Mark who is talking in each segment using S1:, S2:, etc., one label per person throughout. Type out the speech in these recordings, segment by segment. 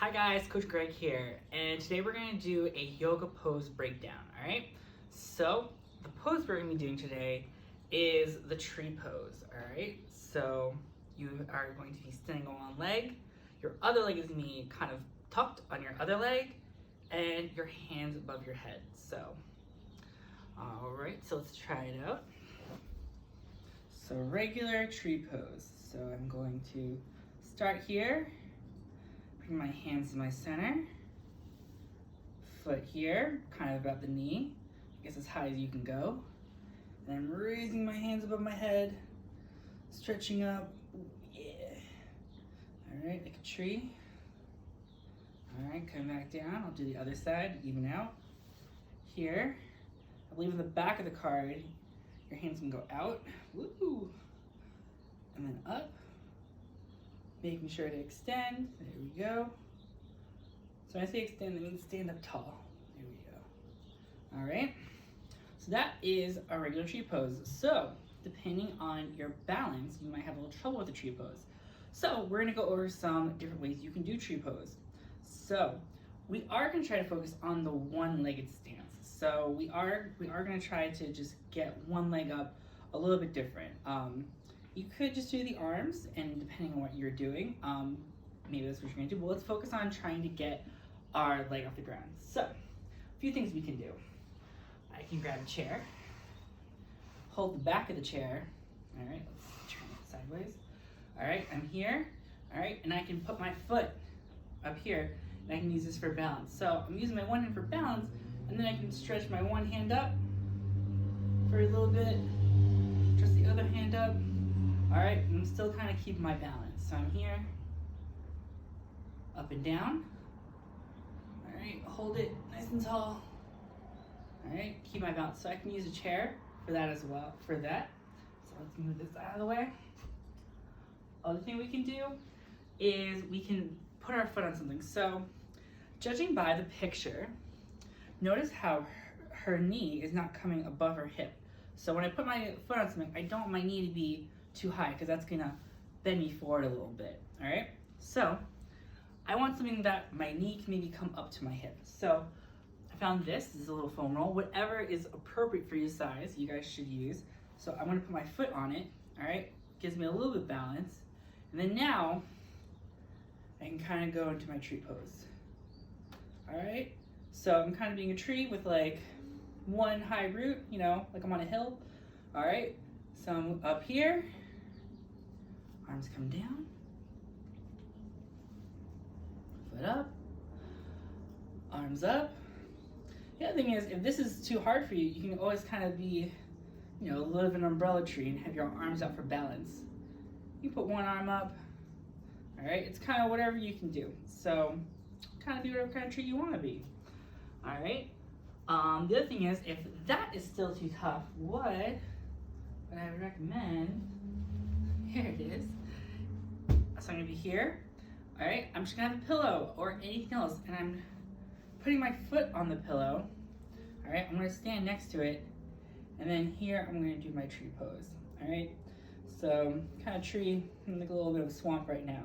S1: Hi guys, Coach Greg here, and today we're going to do a yoga pose breakdown, alright? So, the pose we're going to be doing today is the tree pose, alright? So, you are going to be standing on one leg, your other leg is going to be kind of tucked on your other leg, and your hands above your head. So, alright, so let's try it out. So, regular tree pose. So, I'm going to start here. Bring my hands to my center, foot here, kind of about the knee, I guess as high as you can go. And I'm raising my hands above my head, stretching up, yeah. All right, like a tree. All right, come back down. I'll do the other side, even out. Here, I believe in the back of the card, your hands can go out, woo, and then up. Making sure to extend, there we go. So when I say extend, that means stand up tall. There we go. All right, so that is a regular tree pose. So depending on your balance, you might have a little trouble with the tree pose. So we're gonna go over some different ways you can do tree pose. So we are gonna try to focus on the one-legged stance. So we are gonna try to just get one leg up a little bit different. You could just do the arms, and depending on what you're doing, maybe that's what you're gonna do, but let's focus on trying to get our leg off the ground. So, a few things we can do. I can grab a chair, hold the back of the chair, all right, let's turn it sideways. All right, I'm here, all right, and I can put my foot up here, and I can use this for balance. So I'm using my one hand for balance, and then I can stretch my one hand up for a little bit, just the other hand up. All right, I'm still kind of keeping my balance. So I'm here, up and down. All right, hold it nice and tall. All right, keep my balance. So I can use a chair for that as well, So let's move this out of the way. Other thing we can do is we can put our foot on something. So judging by the picture, notice how her knee is not coming above her hip. So when I put my foot on something, I don't want my knee to be too high because that's gonna bend me forward a little bit, all right? So I want something that my knee can maybe come up to my hip. So I found this is a little foam roll. Whatever is appropriate for your size, you guys should use. So I'm gonna put my foot on it, all right? Gives me a little bit of balance. And then now I can kind of go into my tree pose, all right? So I'm kind of being a tree with like one high root, you know, like I'm on a hill, all right? So I'm up here, arms come down, foot up, arms up. The other thing is, if this is too hard for you, you can always kind of be, you know, a little bit of an umbrella tree and have your arms out for balance. You put one arm up, all right? It's kind of whatever you can do. So kind of be whatever kind of tree you want to be, all right? The other thing is, if that is still too tough, what I would recommend, here it is. So I'm gonna be here, all right? I'm just gonna have a pillow or anything else, and I'm putting my foot on the pillow, all right? I'm gonna stand next to it, and then here I'm gonna do my tree pose, all right? So kind of tree, I'm like a little bit of a swamp right now.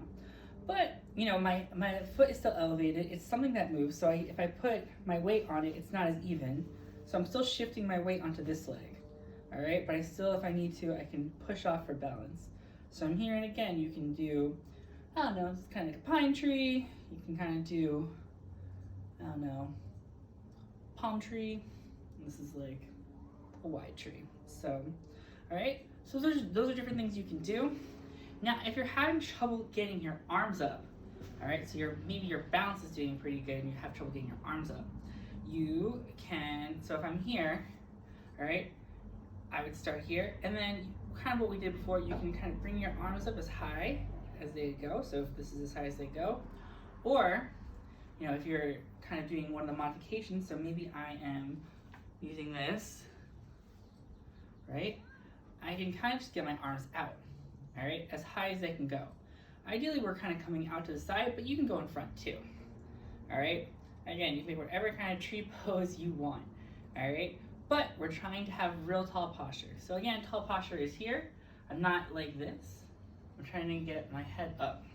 S1: But, you know, my foot is still elevated. It's something that moves, so if I put my weight on it, it's not as even. So I'm still shifting my weight onto this leg. All right, but I still, if I need to, I can push off for balance. So I'm here, and again, you can do, I don't know, it's kind of like a pine tree. You can kind of do, I don't know, palm tree. And this is like a wide tree. So, all right, so those are different things you can do. Now, if you're having trouble getting your arms up, all right, so maybe your balance is doing pretty good and you have trouble getting your arms up, you can, so if I'm here, all right, I would start here, and then kind of what we did before, you can kind of bring your arms up as high as they go. So if this is as high as they go, or, you know, if you're kind of doing one of the modifications, so maybe I am using this, right? I can kind of just get my arms out, all right, as high as they can go. Ideally, we're kind of coming out to the side, but you can go in front too, all right? Again, you can make whatever kind of tree pose you want, all right? But we're trying to have real tall posture. So again, tall posture is here. I'm not like this. I'm trying to get my head up.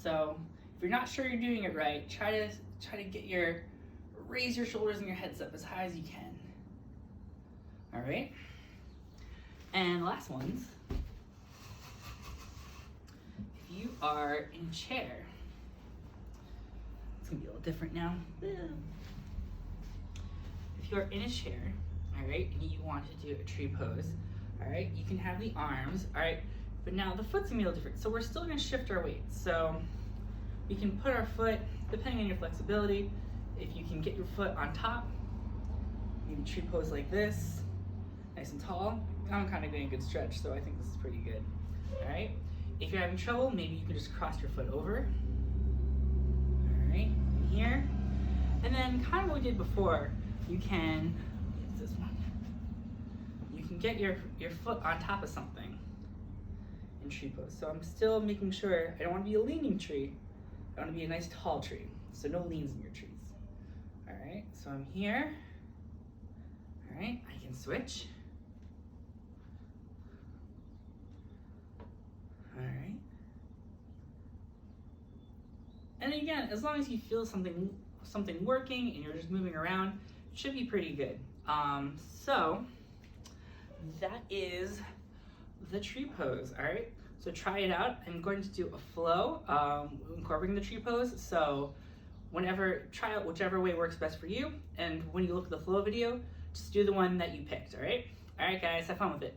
S1: So If you're not sure you're doing it right, try to raise your shoulders and your heads up as high as you can. All right. And last ones. If you are in a chair, it's gonna be a little different now. If you're in a chair, all right, and you want to do a tree pose, all right, you can have the arms, all right, but now the foot's gonna be a little different. So we're still gonna shift our weight. So we can put our foot, depending on your flexibility, if you can get your foot on top, maybe tree pose like this, nice and tall. I'm kind of getting a good stretch, so I think this is pretty good. All right. If you're having trouble, maybe you can just cross your foot over. All right, here. And then kind of what we did before, you can, it's this one. You can get your foot on top of something in tree pose. So I'm still making sure, I don't want to be a leaning tree. I want to be a nice tall tree. So no leans in your trees. All right, so I'm here. All right, I can switch. All right. And again, as long as you feel something working and you're just moving around, it should be pretty good. So that is the tree pose, all right? So try it out. I'm going to do a flow, incorporating the tree pose. So try out whichever way works best for you. And when you look at the flow video, just do the one that you picked, all right? All right, guys, have fun with it.